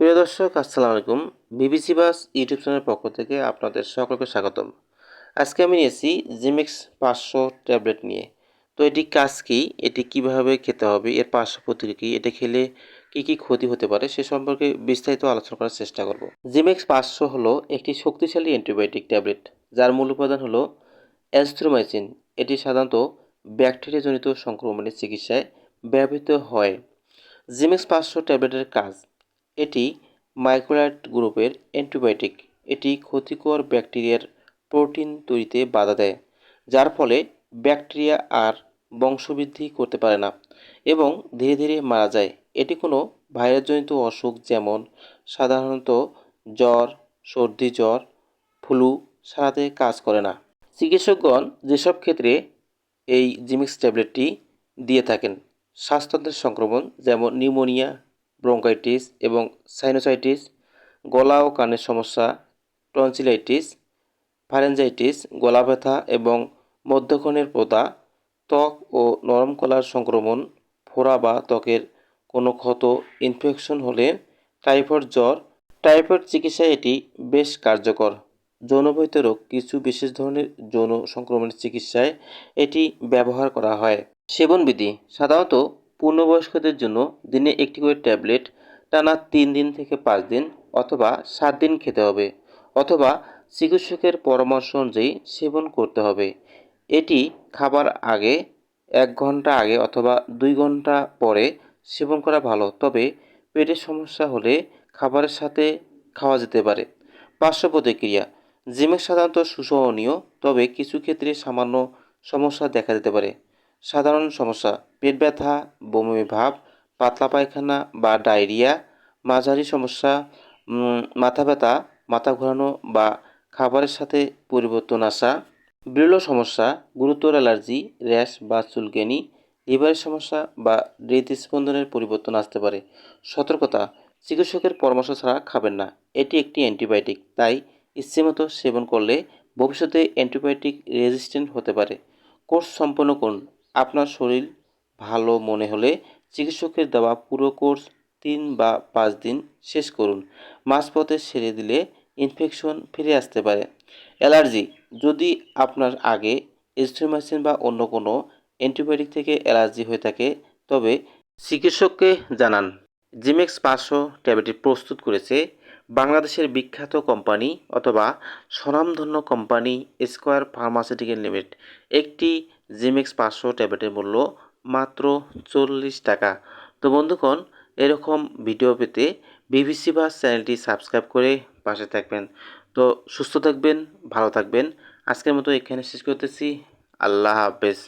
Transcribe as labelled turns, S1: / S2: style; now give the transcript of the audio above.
S1: প্রিয় দর্শক, আসসালামু আলাইকুম। বিবিসি বাস ইউটিউব চ্যানেলের পক্ষ থেকে আপনাদের সকলকে স্বাগতম। আজকে আমি নিয়েছি জিমেক্স 500 ট্যাবলেট নিয়ে। তো এটি কাজ কী, এটি কিভাবে খেতে হবে, এর পার্শ্ব প্রতিক্রিয়া কী, এটা খেলে কী কী ক্ষতি হতে পারে সে সম্পর্কে বিস্তারিত আলোচনা করার চেষ্টা করব। জিমেক্স 500 হলো একটি শক্তিশালী অ্যান্টিবায়োটিক ট্যাবলেট যার মূল উপাদান হলো অ্যাজিথ্রোমাইসিন। এটি সাধারণত ব্যাকটেরিয়াজনিত সংক্রমণের চিকিৎসায় ব্যবহৃত হয়। জিমেক্স 500 ট্যাবলেটের কাজ: এটি মাইক্রোলাইট গ্রুপের অ্যান্টিবায়োটিক। এটি ক্ষতিকর ব্যাকটেরিয়ার প্রোটিন তৈরিতে বাধা দেয়, যার ফলে ব্যাকটেরিয়া আর বংশবৃদ্ধি করতে পারে না এবং ধীরে ধীরে মারা যায়। এটি কোনো ভাইরাসজনিত অসুখ যেমন সাধারণত জ্বর, সর্দি জ্বর, ফ্লু সারাতে কাজ করে না। চিকিৎসকগণ যেসব ক্ষেত্রে এই জিমিক্স ট্যাবলেটটি দিয়ে থাকেন: শ্বাসতন্ত্রের সংক্রমণ যেমন নিউমোনিয়া, ব্রঙ্কাইটিস এবং সাইনোসাইটিস, গলা ও কানের সমস্যা, টনসিলাইটিস, ফারেঞ্জাইটিস, গলা ব্যথা এবং মধ্যকর্ণের প্রদাহ, ত্বক ও নরম কলার সংক্রমণ, ফোড়া বা ত্বকের কোনো ক্ষত, ইনফেকশন হলে, টাইফয়েড জ্বর। টাইফয়েড চিকিৎসায় এটি বেশ কার্যকর। যৌনবাহিত রোগ: কিছু বিশেষ ধরনের যৌন সংক্রমণের চিকিৎসায় এটি ব্যবহার করা হয়। সেবনবিধি: সাধারণত পূর্ণবয়স্কদের জন্য দিনে একটি করে ট্যাবলেট টানা 3 দিন থেকে 5 দিন অথবা 7 দিন খেতে হবে, অথবা চিকিৎসকের পরামর্শ অনুযায়ী সেবন করতে হবে। এটি খাবার আগে 1 ঘন্টা আগে অথবা 2 ঘন্টা পরে সেবন করা ভালো, তবে পেটের সমস্যা হলে খাবারের সাথে খাওয়া যেতে পারে। পার্শ্ব প্রতিক্রিয়া: জিমেক্স সাধারণত সুসহনীয়, তবে কিছু ক্ষেত্রে সামান্য সমস্যা দেখা দিতে পারে। সাধারণ সমস্যা: পেট ব্যথা, বমি ভাব, পাতলা পায়খানা বা ডায়রিয়া। মাঝারি সমস্যা: মাথা ব্যথা, মাথা ঘোরানো বা খাবারের সাথে পরিবর্তন আসা। বিরল সমস্যা: গুরুতর অ্যালার্জি, র্যাশ বা চুলকানি। লিভারের সমস্যা বা হৃদস্পন্দনের পরিবর্তন আসতে পারে। সতর্কতা: চিকিৎসকের পরামর্শ ছাড়া খাবেন না। এটি একটি অ্যান্টিবায়োটিক, তাই ইচ্ছেমতো সেবন করলে ভবিষ্যতে অ্যান্টিবায়োটিক রেজিস্ট্যান্ট হতে পারে। কোর্স সম্পন্ন করুন: আপনার শরীর ভালো মনে হলে চিকিৎসকের দেওয়া পুরো কোর্স 3 বা 5 দিন শেষ করুন। মাঝপথে ছেড়ে দিলে ইনফেকশন ফিরে আসতে পারে। অ্যালার্জি: যদি আপনার আগে এজিথ্রোমাইসিন বা অন্য কোনো অ্যান্টিবায়োটিক থেকে অ্যালার্জি হয়ে থাকে তবে চিকিৎসককে জানান। জিমেক্স 500 ট্যাবলেটটি প্রস্তুত করেছে বাংলাদেশের বিখ্যাত কোম্পানি অথবা স্বনামধন্য কোম্পানি স্কয়ার ফার্মাসিউটিক্যাল লিমিটেড। একটি জিমেক্স 500 ট্যাবলেটের মূল্য মাত্র 40 টাকা। তো বন্ধুগণ, এরকম ভিডিও পেতে বিবিসি বাস চ্যানেলটি সাবস্ক্রাইব করে পাশে থাকবেন। তো সুস্থ থাকবেন, ভালো থাকবেন। আজকের মতো এখানে শেষ করতেছি। আল্লাহ হাফেজ।